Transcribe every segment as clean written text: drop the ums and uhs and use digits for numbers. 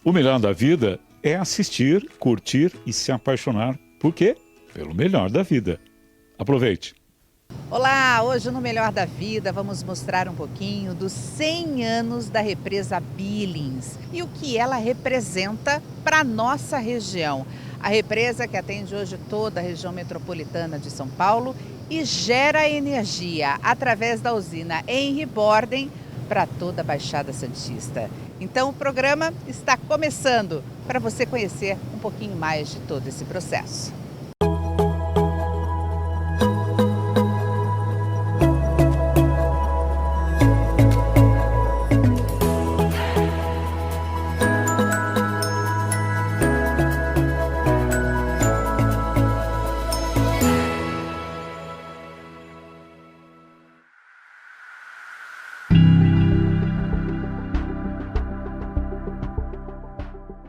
O melhor da vida é assistir, curtir e se apaixonar. Por quê? Pelo melhor da vida. Aproveite! Olá, hoje no Melhor da Vida vamos mostrar um pouquinho dos 100 anos da represa Billings e o que ela representa para a nossa região. A represa que atende hoje toda a região metropolitana de São Paulo e gera energia através da usina Henry Borden para toda a Baixada Santista. Então o programa está começando para você conhecer um pouquinho mais de todo esse processo.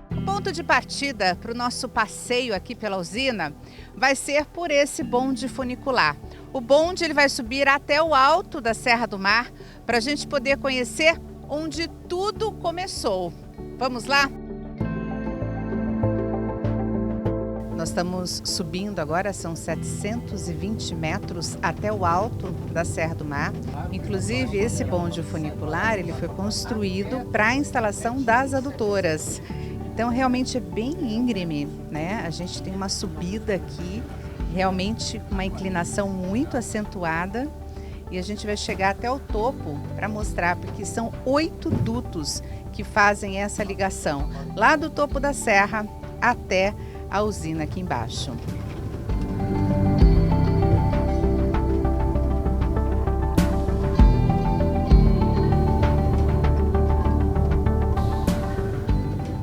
O ponto de partida para o nosso passeio aqui pela usina vai ser por esse bonde funicular. O bonde ele vai subir até o alto da Serra do Mar para a gente poder conhecer onde tudo começou. Vamos lá? Nós estamos subindo agora, são 720 metros até o alto da Serra do Mar. Inclusive, esse bonde funicular ele foi construído para a instalação das adutoras. Então, realmente é bem íngreme, né? A gente tem uma subida aqui, realmente com uma inclinação muito acentuada. E a gente vai chegar até o topo para mostrar, porque são 8 dutos que fazem essa ligação, lá do topo da serra até a usina aqui embaixo.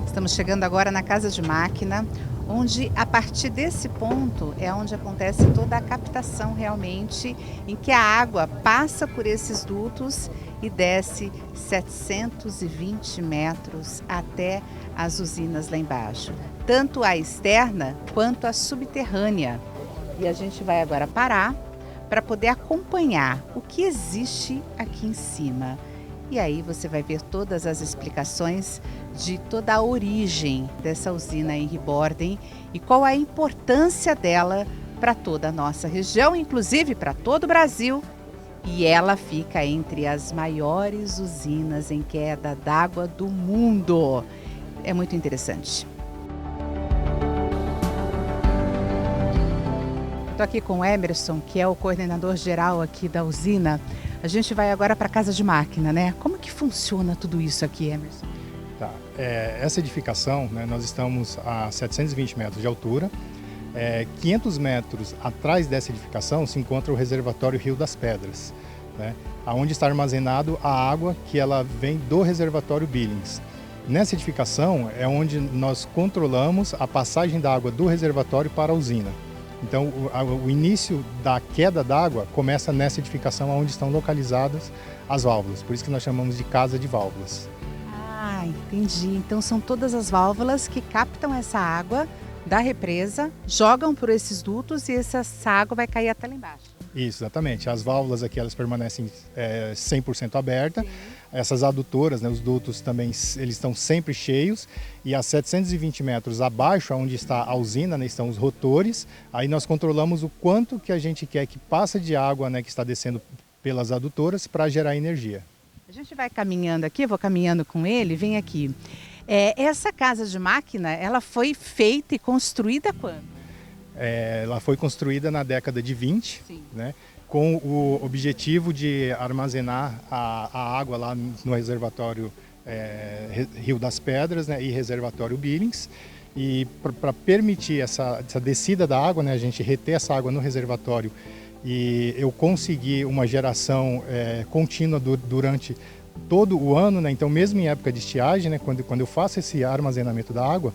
Estamos chegando agora na casa de máquina, onde a partir desse ponto é onde acontece toda a captação realmente, em que a água passa por esses dutos e desce 720 metros até as usinas lá embaixo, tanto a externa quanto a subterrânea. E a gente vai agora parar para poder acompanhar o que existe aqui em cima. E aí você vai ver todas as explicações de toda a origem dessa usina Henry Borden e qual a importância dela para toda a nossa região, inclusive para todo o Brasil. E ela fica entre as maiores usinas em queda d'água do mundo. É muito interessante. Estou aqui com o Emerson, que é o coordenador geral aqui da usina. A gente vai agora para a casa de máquina, né? Como que funciona tudo isso aqui, Emerson? Tá. Essa edificação, né, nós estamos a 720 metros de altura. 500 metros atrás dessa edificação se encontra o reservatório Rio das Pedras, né, onde está armazenado a água que ela vem do reservatório Billings. Nessa edificação é onde nós controlamos a passagem da água do reservatório para a usina. Então, o início da queda d'água começa nessa edificação onde estão localizadas as válvulas. Por isso que nós chamamos de casa de válvulas. Ah, entendi. Então, são todas as válvulas que captam essa água da represa, jogam por esses dutos e essa água vai cair até lá embaixo. Isso, exatamente. As válvulas aqui elas permanecem 100% abertas. Sim. Essas adutoras, né, os dutos também eles estão sempre cheios. E a 720 metros abaixo, onde está a usina, né, estão os rotores. Aí nós controlamos o quanto que a gente quer que passa de água, né, que está descendo pelas adutoras para gerar energia. A gente vai caminhando aqui, eu vou caminhando com ele, vem aqui. Essa casa de máquina, ela foi feita e construída quando? Ela foi construída na década de 20, né, com o objetivo de armazenar a água lá no reservatório Rio das Pedras, né, e reservatório Billings. E para permitir essa descida da água, né, a gente reter essa água no reservatório, e eu consegui uma geração contínua durante todo o ano, né? Então mesmo em época de estiagem, né, quando eu faço esse armazenamento da água,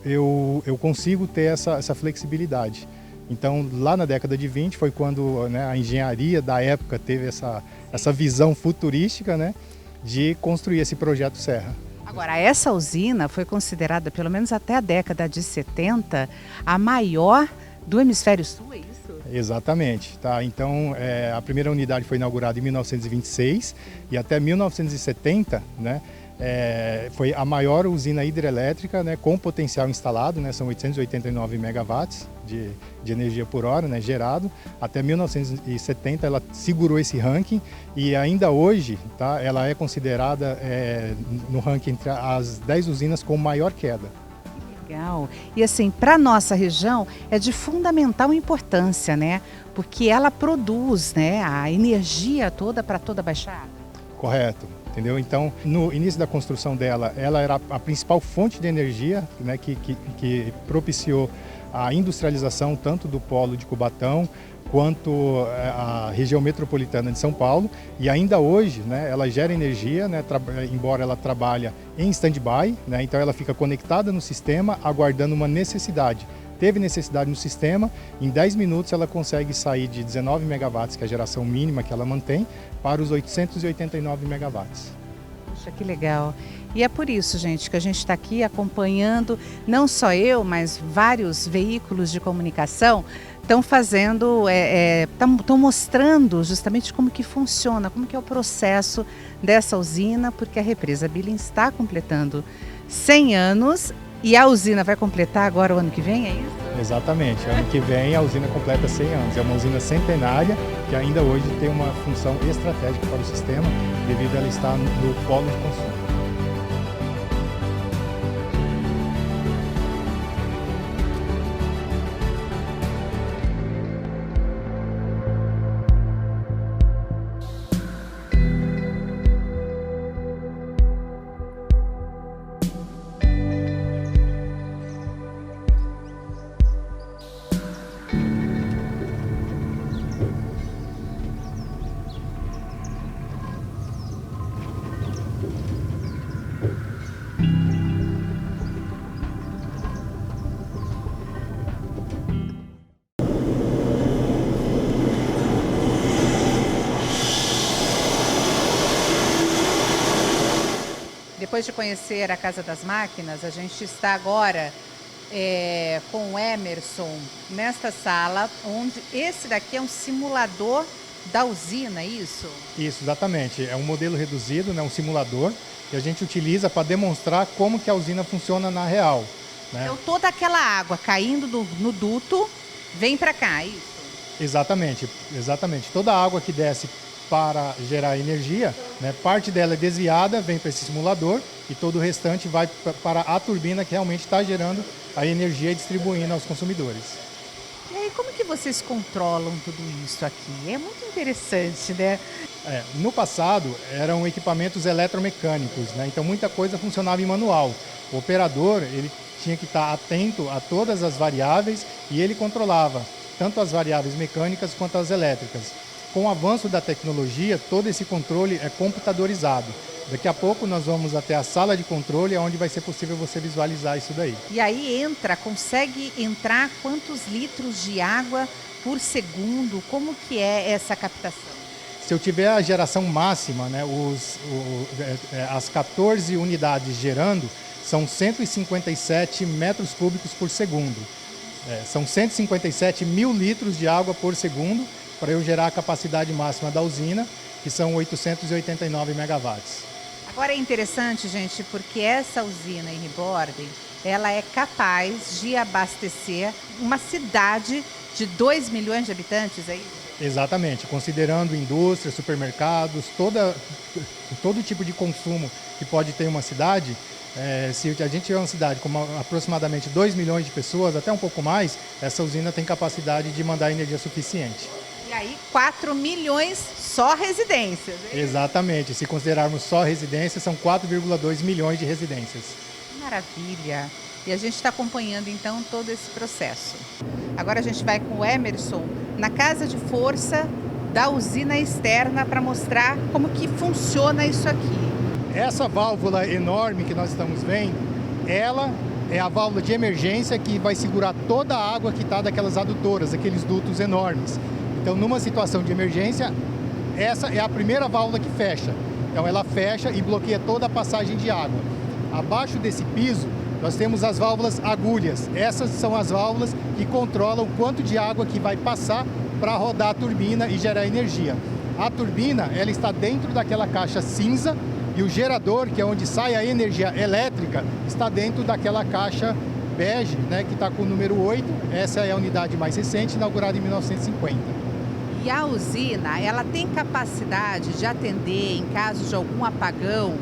eu consigo ter essa flexibilidade. Então lá na década de 20 foi quando, né, a engenharia da época teve essa visão futurística, né, de construir esse projeto Serra. Agora, essa usina foi considerada, pelo menos até a década de 70, a maior do hemisfério sul, é isso? Exatamente. Tá? Então, a primeira unidade foi inaugurada em 1926 e até 1970, né, Foi a maior usina hidrelétrica, né, com potencial instalado, né, são 889 megawatts de energia por hora, né, gerado. Até 1970 ela segurou esse ranking e ainda hoje, tá, ela é considerada no ranking entre as 10 usinas com maior queda. Legal. E assim, para a nossa região é de fundamental importância, né? Porque ela produz, né, a energia toda para toda a Baixada. Correto. Entendeu? Então, no início da construção dela, ela era a principal fonte de energia, né, que propiciou a industrialização tanto do polo de Cubatão quanto a região metropolitana de São Paulo. E ainda hoje, né, ela gera energia, né, embora ela trabalhe em stand-by, né, então ela fica conectada no sistema, aguardando uma necessidade. Teve necessidade no sistema, em 10 minutos ela consegue sair de 19 megawatts, que é a geração mínima que ela mantém, para os 889 megawatts. Poxa, que legal. E é por isso, gente, que a gente está aqui acompanhando, não só eu, mas vários veículos de comunicação estão fazendo, estão mostrando justamente como que funciona, como que é o processo dessa usina, porque a represa Billings está completando 100 anos e a usina vai completar agora o ano que vem, é isso? Exatamente. Ano que vem a usina completa 100 anos. É uma usina centenária que ainda hoje tem uma função estratégica para o sistema devido a ela estar no polo de consumo. Depois de conhecer a Casa das Máquinas, a gente está agora com o Emerson nesta sala, onde esse daqui é um simulador da usina, é isso? Isso, exatamente. É um modelo reduzido, né, um simulador, que a gente utiliza para demonstrar como que a usina funciona na real. Né? Então toda aquela água caindo no duto vem para cá, é isso? Exatamente, exatamente. Toda a água que desce para gerar energia, né, parte dela é desviada, vem para esse simulador e todo o restante vai para a turbina que realmente está gerando a energia e distribuindo aos consumidores. E aí, como que vocês controlam tudo isso aqui? É muito interessante, né? No passado, eram equipamentos eletromecânicos, né? Então muita coisa funcionava em manual. O operador ele tinha que estar atento a todas as variáveis e ele controlava tanto as variáveis mecânicas quanto as elétricas. Com o avanço da tecnologia, todo esse controle é computadorizado. Daqui a pouco nós vamos até a sala de controle, onde vai ser possível você visualizar isso daí. E aí consegue entrar quantos litros de água por segundo? Como que é essa captação? Se eu tiver a geração máxima, né, as 14 unidades gerando, são 157 metros cúbicos por segundo. São 157 mil litros de água por segundo, para eu gerar a capacidade máxima da usina, que são 889 megawatts. Agora é interessante, gente, porque essa usina em Reborden, ela é capaz de abastecer uma cidade de 2 milhões de habitantes, é isso? Exatamente, considerando indústria, supermercados, todo tipo de consumo que pode ter uma cidade. Se a gente tiver uma cidade com aproximadamente 2 milhões de pessoas, até um pouco mais, essa usina tem capacidade de mandar energia suficiente. E aí 4 milhões só residências. É? Exatamente, se considerarmos só residências, são 4,2 milhões de residências. Maravilha! E a gente está acompanhando então todo esse processo. Agora a gente vai com o Emerson na casa de força da usina externa para mostrar como que funciona isso aqui. Essa válvula enorme que nós estamos vendo, ela é a válvula de emergência que vai segurar toda a água que está daquelas adutoras, aqueles dutos enormes. Então, numa situação de emergência, essa é a primeira válvula que fecha. Então, ela fecha e bloqueia toda a passagem de água. Abaixo desse piso, nós temos as válvulas agulhas. Essas são as válvulas que controlam o quanto de água que vai passar para rodar a turbina e gerar energia. A turbina, ela está dentro daquela caixa cinza, E o gerador, que é onde sai a energia elétrica, está dentro daquela caixa bege, né, que está com o número 8. Essa é a unidade mais recente, inaugurada em 1950. E a usina, ela tem capacidade de atender, em caso de algum apagão,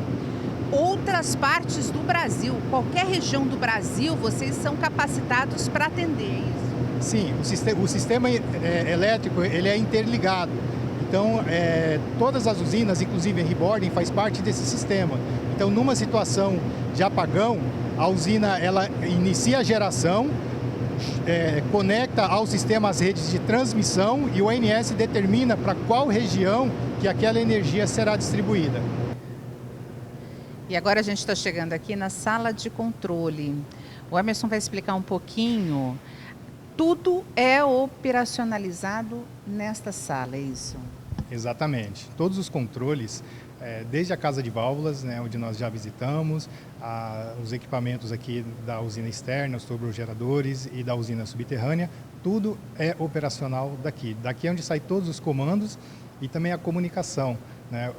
outras partes do Brasil. Qualquer região do Brasil, vocês são capacitados para atender isso? Sim, o sistema elétrico ele é interligado. Então, todas as usinas, inclusive a Rebording, faz parte desse sistema. Então, numa situação de apagão, a usina ela inicia a geração, conecta ao sistema as redes de transmissão e o ONS determina para qual região que aquela energia será distribuída. E agora a gente está chegando aqui na sala de controle. O Emerson vai explicar um pouquinho. Tudo é operacionalizado nesta sala, é isso? Exatamente. Todos os controles, desde a casa de válvulas, né, onde nós já visitamos, os equipamentos aqui da usina externa, os turbogeradores e da usina subterrânea, tudo é operacional daqui. Daqui é onde saem todos os comandos e também a comunicação. Né?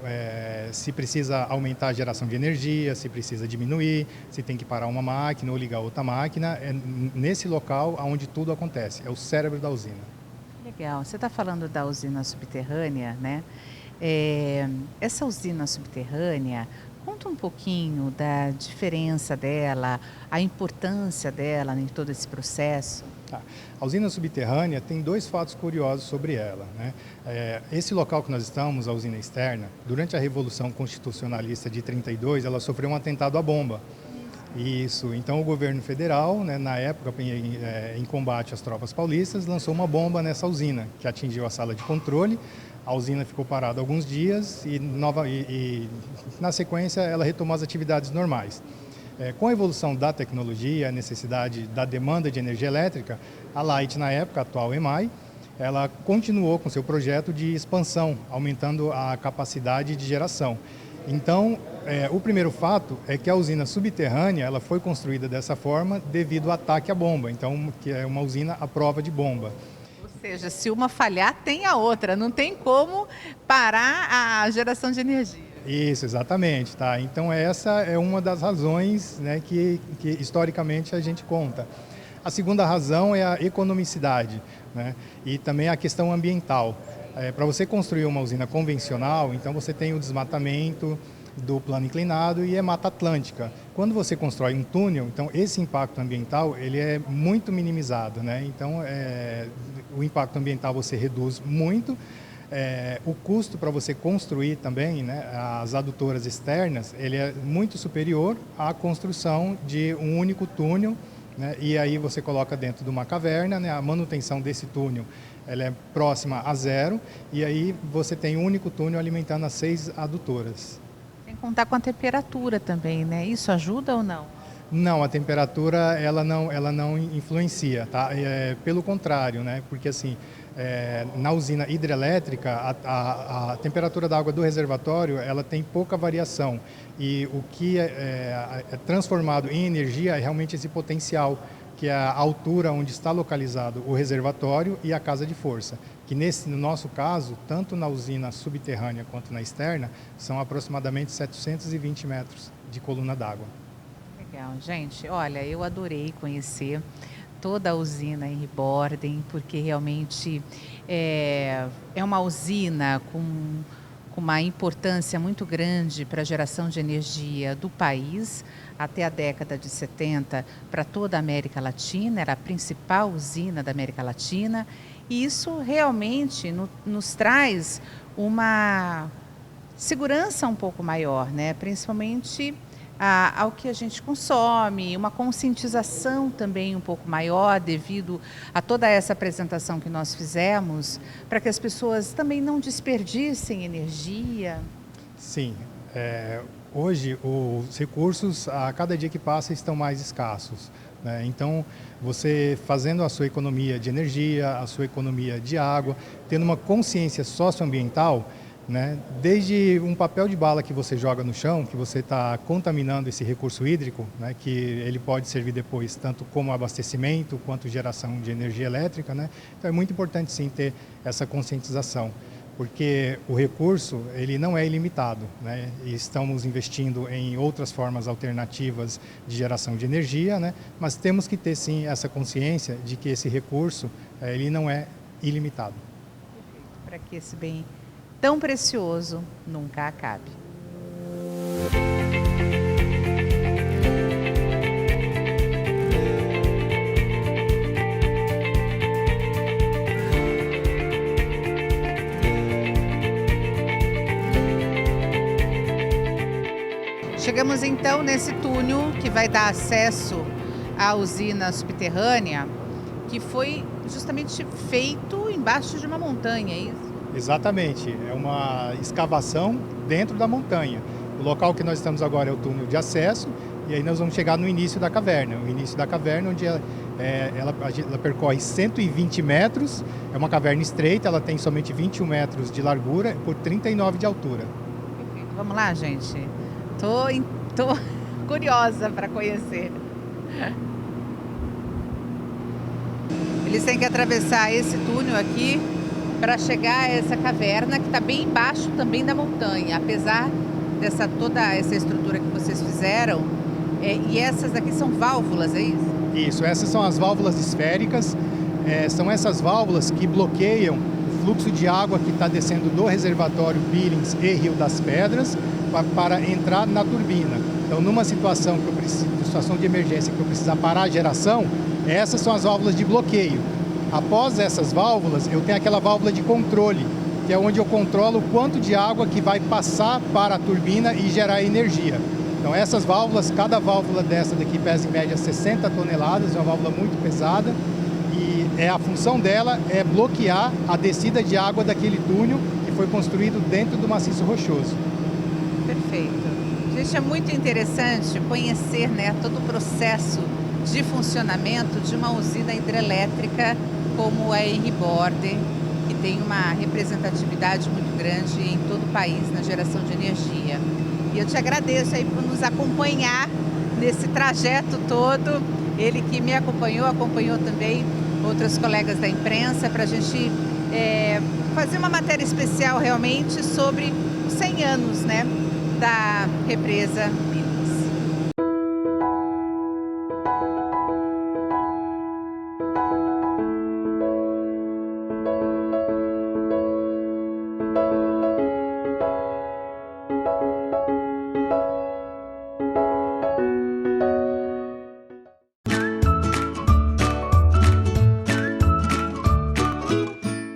Se precisa aumentar a geração de energia, se precisa diminuir, se tem que parar uma máquina ou ligar outra máquina, é nesse local onde tudo acontece, é o cérebro da usina. Legal, você está falando da usina subterrânea, né? Essa usina subterrânea, conta um pouquinho da diferença dela, a importância dela em todo esse processo. A usina subterrânea tem dois fatos curiosos sobre ela. Né? Esse local que nós estamos, a usina externa, durante a Revolução Constitucionalista de 32, ela sofreu um atentado à bomba. Isso. Então o governo federal, né, na época, em combate às tropas paulistas, lançou uma bomba nessa usina, que atingiu a sala de controle. A usina ficou parada alguns dias e na sequência ela retomou as atividades normais. Com a evolução da tecnologia, a necessidade da demanda de energia elétrica, a Light, na época, a atual EMAI, ela continuou com seu projeto de expansão, aumentando a capacidade de geração. Então, o primeiro fato é que a usina subterrânea ela foi construída dessa forma devido ao ataque à bomba, então, que é uma usina à prova de bomba. Ou seja, se uma falhar, tem a outra, não tem como parar a geração de energia. Isso, exatamente. Tá? Então, essa é uma das razões, né, que historicamente a gente conta. A segunda razão é a economicidade, né, e também a questão ambiental. Para você construir uma usina convencional, então você tem o desmatamento do plano inclinado e é Mata Atlântica. Quando você constrói um túnel, então esse impacto ambiental ele é muito minimizado. Né? Então, o impacto ambiental você reduz muito. O custo para você construir também, né, as adutoras externas, ele é muito superior à construção de um único túnel, né, e aí você coloca dentro de uma caverna, né, a manutenção desse túnel ela é próxima a zero, e aí você tem um único túnel alimentando as 6 adutoras. Sem contar com a temperatura também, né? Isso ajuda ou não? Não, a temperatura ela não influencia, tá? Pelo contrário, né? Porque assim, na usina hidrelétrica, a temperatura da água do reservatório ela tem pouca variação e o que é transformado em energia é realmente esse potencial, que é a altura onde está localizado o reservatório e a casa de força, que no nosso caso, tanto na usina subterrânea quanto na externa, são aproximadamente 720 metros de coluna d'água. Legal, gente. Olha, eu adorei conhecer toda a usina em Rebording, porque realmente é uma usina com uma importância muito grande para a geração de energia do país. Até a década de 70, para toda a América Latina, era a principal usina da América Latina. E isso realmente nos traz uma segurança um pouco maior, né? Principalmente ao que a gente consome, uma conscientização também um pouco maior devido a toda essa apresentação que nós fizemos, para que as pessoas também não desperdicem energia. Sim, hoje os recursos a cada dia que passa estão mais escassos, né? Então você fazendo a sua economia de energia, a sua economia de água, tendo uma consciência socioambiental, né? Desde um papel de bala que você joga no chão, que você está contaminando esse recurso hídrico, né? Que ele pode servir depois tanto como abastecimento quanto geração de energia elétrica, né? Então é muito importante sim ter essa conscientização. porque o recurso ele não é ilimitado, né? E estamos investindo em outras formas alternativas de geração de energia, né? Mas temos que ter sim essa consciência de que esse recurso ele não é ilimitado. Para que esse bem tão precioso nunca acabe. Chegamos então nesse túnel que vai dar acesso à usina subterrânea, que foi justamente feito embaixo de uma montanha, é isso? Exatamente, é uma escavação dentro da montanha. O local que nós estamos agora é o túnel de acesso e aí nós vamos chegar no início da caverna. O início da caverna, onde ela percorre 120 metros, é uma caverna estreita, ela tem somente 21 metros de largura por 39 de altura. Perfeito. Vamos lá, gente. Tô curiosa para conhecer. Eles têm que atravessar esse túnel aqui para chegar a essa caverna que está bem embaixo também da montanha, apesar dessa toda essa estrutura que vocês fizeram. E essas daqui são válvulas, é isso? Isso, essas são as válvulas esféricas. São essas válvulas que bloqueiam o fluxo de água que está descendo do reservatório Billings e Rio das Pedras para entrar na turbina. Então, numa situação situação de emergência que eu precisar parar a geração, essas são as válvulas de bloqueio. Após essas válvulas, eu tenho aquela válvula de controle, que é onde eu controlo o quanto de água que vai passar para a turbina e gerar energia. Então, essas válvulas, cada válvula dessa daqui pesa em média 60 toneladas, é uma válvula muito pesada, e a função dela é bloquear a descida de água daquele túnel que foi construído dentro do maciço rochoso. Perfeito. Gente, é muito interessante conhecer, né, todo o processo de funcionamento de uma usina hidrelétrica como a Henry Borden, que tem uma representatividade muito grande em todo o país na geração de energia. E eu te agradeço aí por nos acompanhar nesse trajeto todo. Ele que me acompanhou também outros colegas da imprensa, para a gente fazer uma matéria especial realmente sobre os 100 anos, né, da represa